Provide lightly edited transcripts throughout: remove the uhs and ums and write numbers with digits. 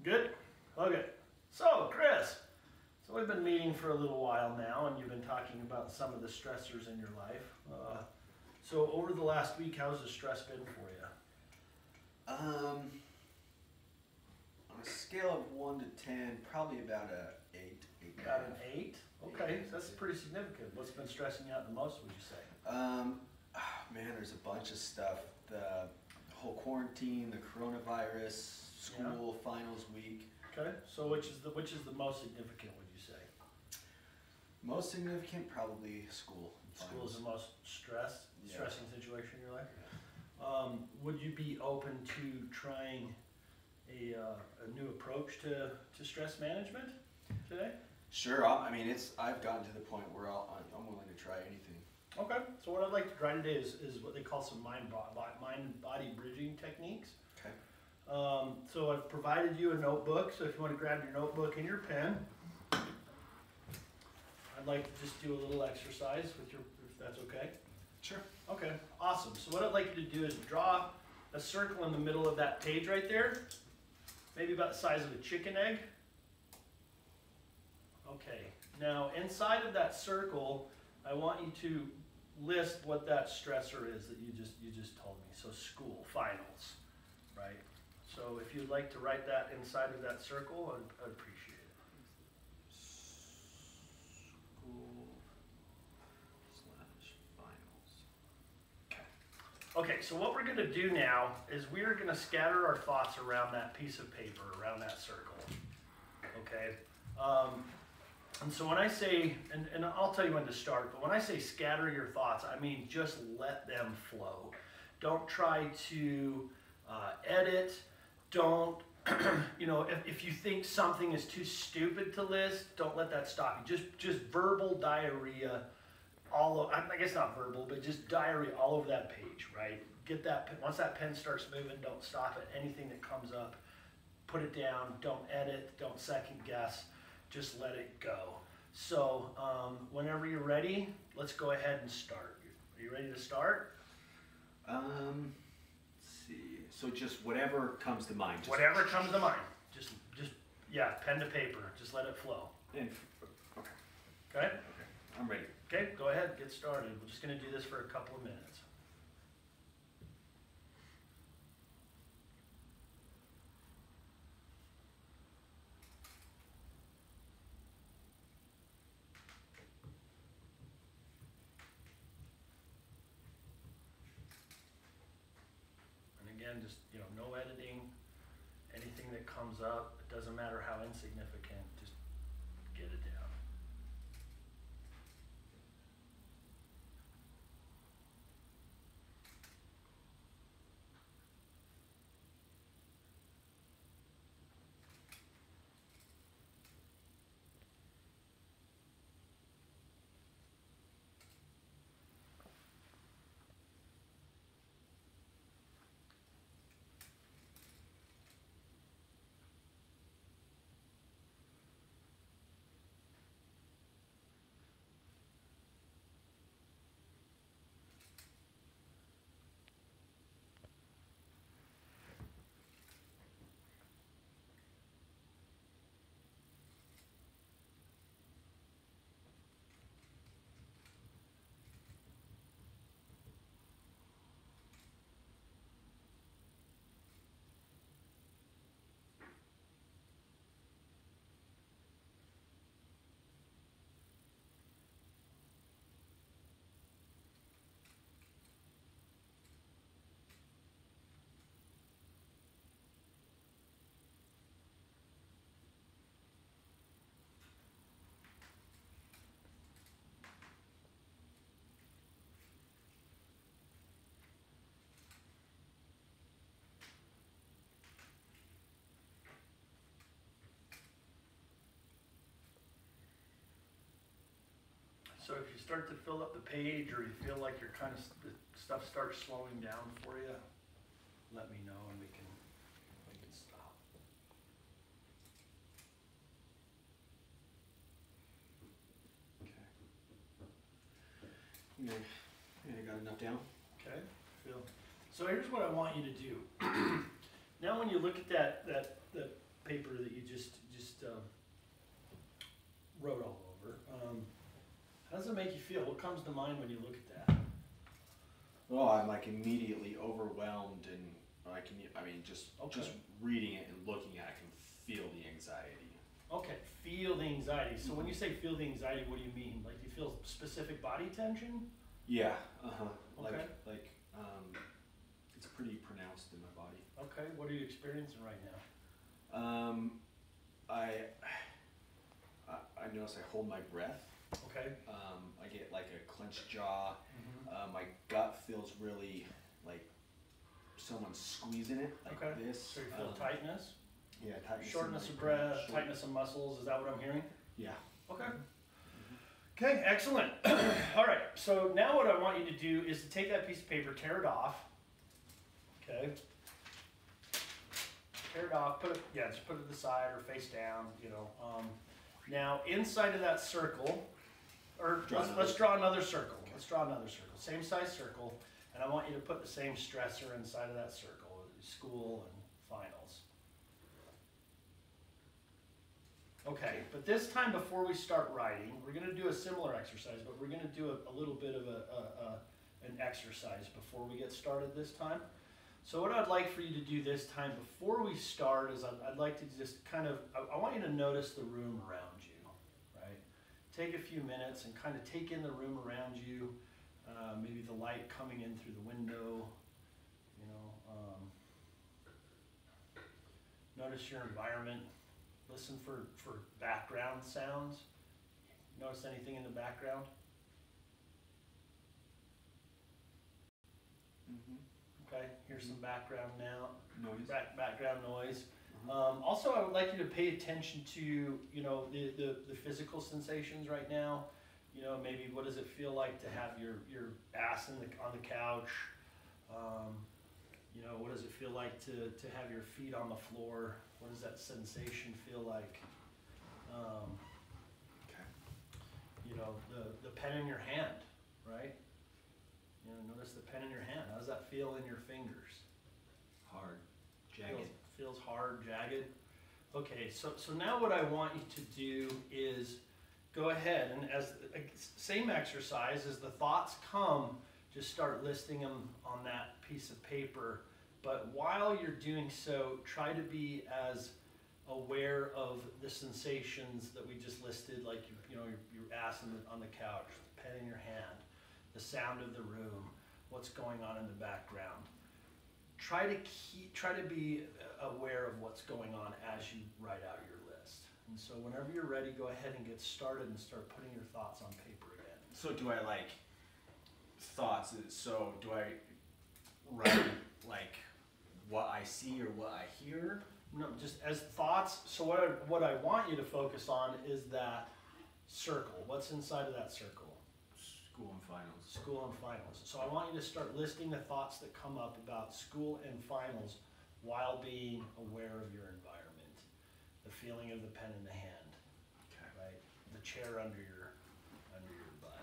Good? Okay. So, Chris, so we've been meeting for a little while now, and you've been talking about some of the stressors in your life. So over the last week, how's the stress been for you? On a scale of 1 to 10, probably about a 8. About an 8? Okay, so that's pretty significant. What's been stressing you out the most, would you say? Man, there's a bunch of stuff. The whole quarantine, the coronavirus, school, finals week. Okay, so which is the most significant, would you say? Most significant, probably school. School is the most stressing situation in your life? Yeah. Would you be open to trying a new approach to stress management today? Sure. I've gotten to the point where I'm willing to try anything. Okay. So what I'd like to try today is what they call some mind-body bridging techniques. Okay. So I've provided you a notebook. So if you want to grab your notebook and your pen, I'd like to just do a little exercise with if that's okay. Sure. Okay. Awesome. So what I'd like you to do is draw a circle in the middle of that page right there, maybe about the size of a chicken egg. Okay. Now inside of that circle, I want you to list what that stressor is that you just told me. So school, finals, right? So if you'd like to write that inside of that circle, I'd appreciate it. School/finals. Okay, so what we're going to do now is we're going to scatter our thoughts around that piece of paper, around that circle. Okay? And so when I say, and I'll tell you when to start, but when I say scatter your thoughts, I mean just let them flow. Don't try to edit. Don't, if you think something is too stupid to list, don't let that stop you. Just verbal diarrhea I guess not verbal, but just diarrhea all over that page, right? Get that, once that pen starts moving, don't stop it. Anything that comes up, put it down. Don't edit, don't second guess. Just let it go. So whenever you're ready, let's go ahead and start. Are you ready to start? Let's see. So just whatever comes to mind. Whatever comes to mind. Just pen to paper. Just let it flow. Okay. Okay? I'm ready. Okay, go ahead, get started. We're just going to do this for a couple of minutes. Again, just no editing. Anything that comes up, it doesn't matter how insignificant, just get it down. So if you start to fill up the page or you feel like the stuff starts slowing down for you, let me know and we can stop. Okay. I got enough down. Okay. So here's what I want you to do. Now when you look at that paper that you just wrote all over. How does it make you feel? What comes to mind when you look at that? Oh, I'm like immediately overwhelmed, and just reading it and looking at it, I can feel the anxiety. Okay, feel the anxiety. So when you say feel the anxiety, what do you mean? Like, you feel specific body tension? Yeah, Okay. Like, it's pretty pronounced in my body. Okay, what are you experiencing right now? I notice I hold my breath. Okay. I get like a clenched jaw. My gut feels really like someone's squeezing it like Okay. this. So you feel tightness? Yeah, tightness. Shortness in of my breath, shoulder. tightness of muscles, is that what I'm hearing? Yeah. Okay. Okay, excellent. All right, so now what I want you to do is to take that piece of paper, tear it off. Okay. Tear it off, just put it to the side or face down, you know. Now, inside of that circle, or let's draw another circle. Okay. Let's draw another circle, same size circle, and I want you to put the same stressor inside of that circle, school and finals. Okay, but this time before we start writing, we're going to do a similar exercise, but we're going to do a little bit of an exercise before we get started this time. So what I'd like for you to do this time before we start is I'd like to just kind of, I want you to notice the room around you, right? Take a few minutes and kind of take in the room around you, maybe the light coming in through the window, you know. Notice your environment. Listen for background sounds. Notice anything in the background? Okay, here's some background now. Noise. Background noise. Also, I would like you to pay attention to, you know, the physical sensations right now. You know, maybe what does it feel like to have your ass on the couch? You know, what does it feel like to have your feet on the floor? What does that sensation feel like? Okay. You know, the pen in your hand, right? You know, notice the pen in your hand. How does that feel in your fingers? Hard. Jagged. Feels hard, jagged. Okay, so now what I want you to do is go ahead and same exercise as the thoughts come, just start listing them on that piece of paper. But while you're doing so, try to be as aware of the sensations that we just listed, like your ass on the couch, the pen in your hand, the sound of the room, what's going on in the background. Try to be aware of what's going on as you write out your list. And so whenever you're ready, go ahead and get started and start putting your thoughts on paper again. So do I like thoughts? So do I write like what I see or what I hear? No, just as thoughts. So what I want you to focus on is that circle. What's inside of that circle? School and finals. School and finals. So I want you to start listing the thoughts that come up about school and finals while being aware of your environment. The feeling of the pen in the hand, Okay. right? The chair under your butt.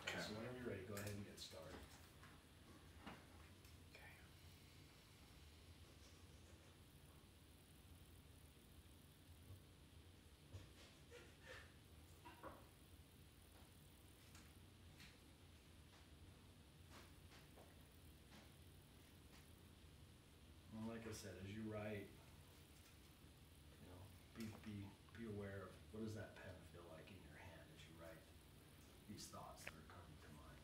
Okay. So whenever you're ready, go ahead and get started. Okay. And like I said, as you write, you know, be aware of what does that pen feel like in your hand as you write these thoughts that are coming to mind.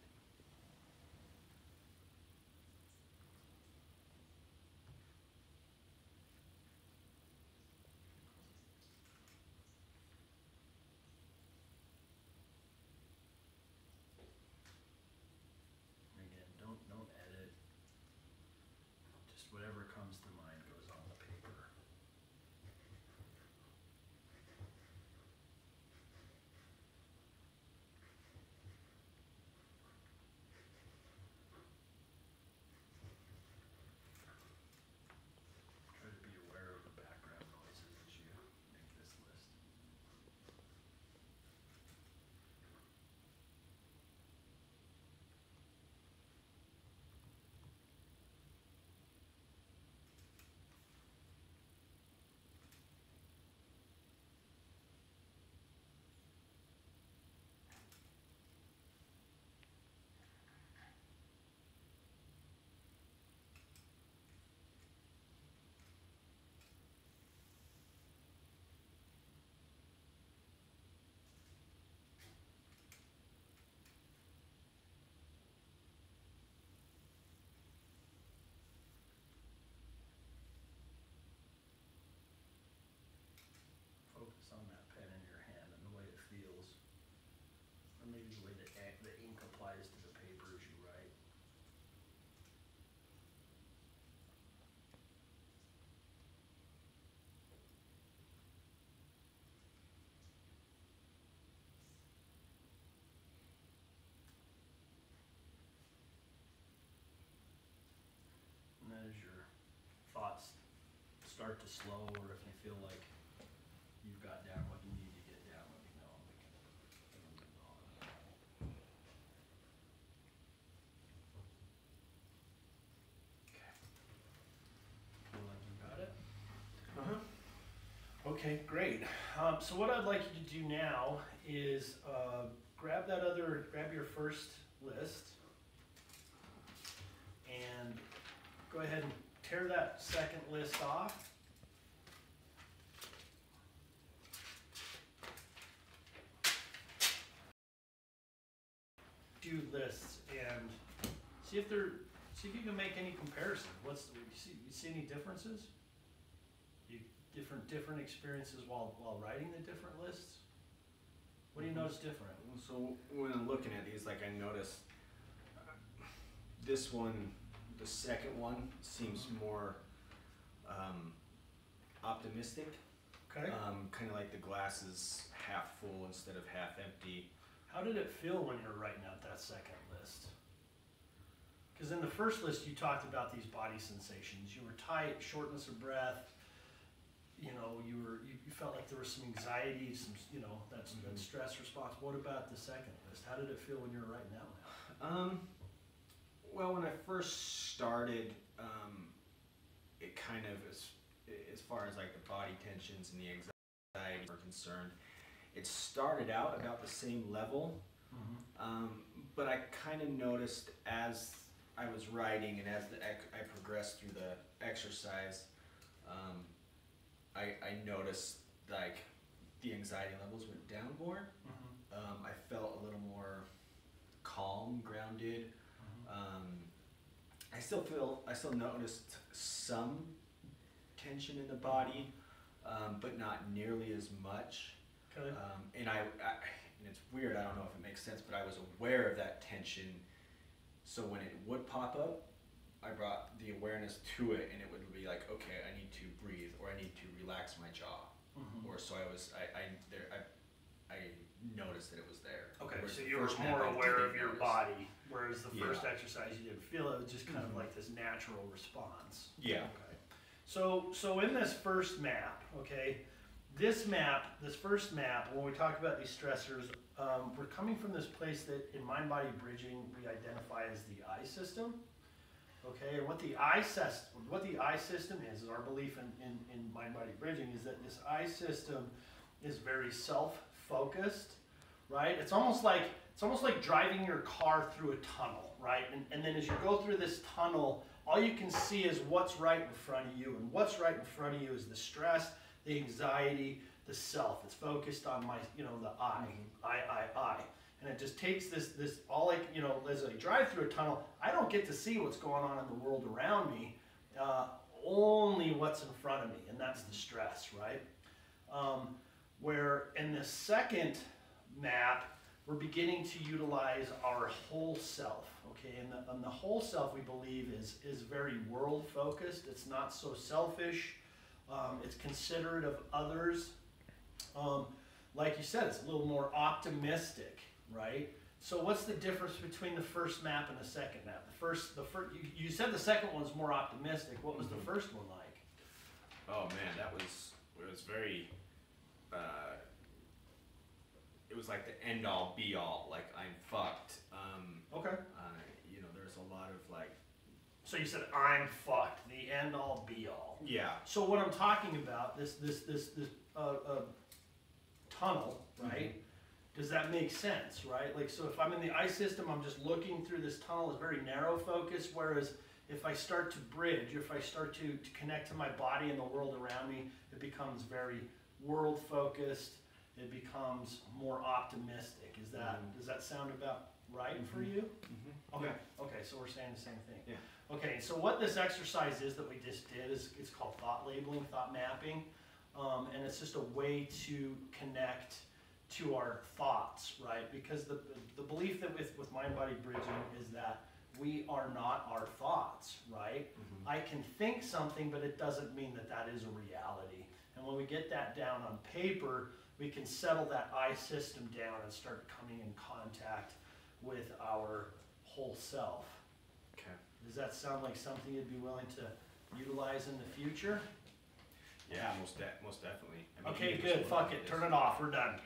Again, don't edit. Just whatever comes to mind goes on the paper. to slow, or if you feel like you've got down what you need to get down, let me know. We can move on. Okay. Feel like you got it? Okay, great. So what I'd like you to do now is grab your first list and go ahead and tear that second list off. Do lists and see if you can make any comparison. You see any differences? Different experiences while writing the different lists? What do you notice different? So when I'm looking at these, like I noticed this one, the second one seems more optimistic. Okay. Kind of like the glass is half full instead of half empty. How did it feel when you were writing out that second list? Because in the first list you talked about these body sensations. You were tight, shortness of breath. You know, you felt like there was some anxiety, some that stress response. What about the second list? How did it feel when you were writing that one out? Well, when I first started, it kind of as far as like the body tensions and the anxiety are concerned, it started out about the same level, but I kind of noticed as I was writing and as I progressed through the exercise, I noticed like the anxiety levels went down more. I felt a little more calm, grounded. I still noticed some tension in the body, but not nearly as much. Okay. And it's weird, I don't know if it makes sense, but I was aware of that tension, so when it would pop up, I brought the awareness to it, and it would be like, okay, I need to breathe, or I need to relax my jaw, or so I noticed that it was there. Okay, Whereas so the you were first map more I aware didn't of your notice. body, whereas the first Yeah. exercise you didn't feel it. It was just kind of like this natural response. Yeah. Okay. So in this first map, okay, this first map, when we talk about these stressors, we're coming from this place that in mind-body bridging we identify as the I system. Okay, and what the I system is our belief in mind-body bridging is that this I system is very self-focused, right? It's almost like driving your car through a tunnel, right? And then as you go through this tunnel, all you can see is what's right in front of you, and what's right in front of you is the stress, the anxiety, the self. It's focused on the I. And it just takes this all like, as I drive through a tunnel, I don't get to see what's going on in the world around me, only what's in front of me, and that's the stress, right? Where in the second map, we're beginning to utilize our whole self, okay? And the whole self, we believe, is very world-focused. It's not so selfish. It's considerate of others. Like you said, it's a little more optimistic, right? So what's the difference between the first map and the second map? You said the second one's more optimistic. What was the first one like? Oh man, it was very, it was like the end all be all, like I'm fucked. Okay. There's a lot of like. So you said I'm fucked, the end all be all. Yeah. So what I'm talking about, this tunnel, right? Does that make sense, right? Like, so if I'm in the I system, I'm just looking through this tunnel, it's very narrow focus, whereas if I start to bridge, if I start to connect to my body and the world around me, it becomes very world focused, it becomes more optimistic. Does that sound about right for you? Okay, okay, so we're saying the same thing. Yeah. Okay, so what this exercise is that we just did is it's called thought labeling, thought mapping, and it's just a way to connect to our thoughts, right? Because the belief that with mind-body bridging is that we are not our thoughts, right? I can think something, but it doesn't mean that that is a reality. And when we get that down on paper, we can settle that I system down and start coming in contact with our whole self. Okay. Does that sound like something you'd be willing to utilize in the future? Yeah, most definitely. I mean, Okay, even good, just fuck looking it, at turn this- it off, we're done.